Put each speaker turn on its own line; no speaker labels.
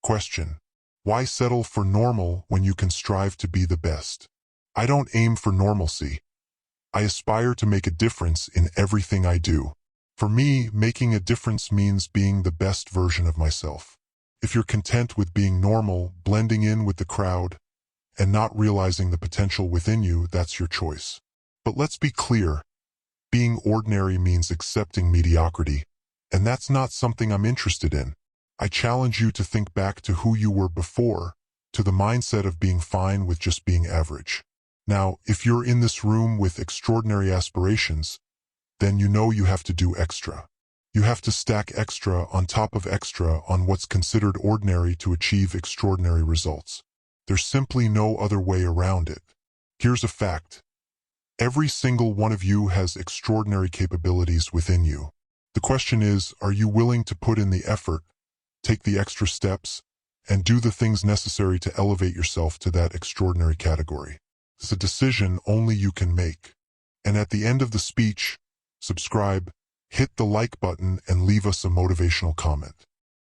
Question: why settle for normal when you can strive to be the best? I don't aim for normalcy. I aspire to make a difference in everything I do. For me, making a difference means being the best version of myself. If you're content with being normal, blending in with the crowd, and not realizing the potential within you, that's your choice. But let's be clear, being ordinary means accepting mediocrity, and that's not something I'm interested in. I challenge you to think back to who you were before, to the mindset of being fine with just being average. Now, if you're in this room with extraordinary aspirations, then you know you have to do extra. You have to stack extra on top of extra on what's considered ordinary to achieve extraordinary results. There's simply no other way around it. Here's a fact. Every single one of you has extraordinary capabilities within you. The question is, are you willing to put in the effort, take the extra steps, and do the things necessary to elevate yourself to that extraordinary category? It's a decision only you can make. And at the end of the speech, subscribe, hit the like button, and leave us a motivational comment.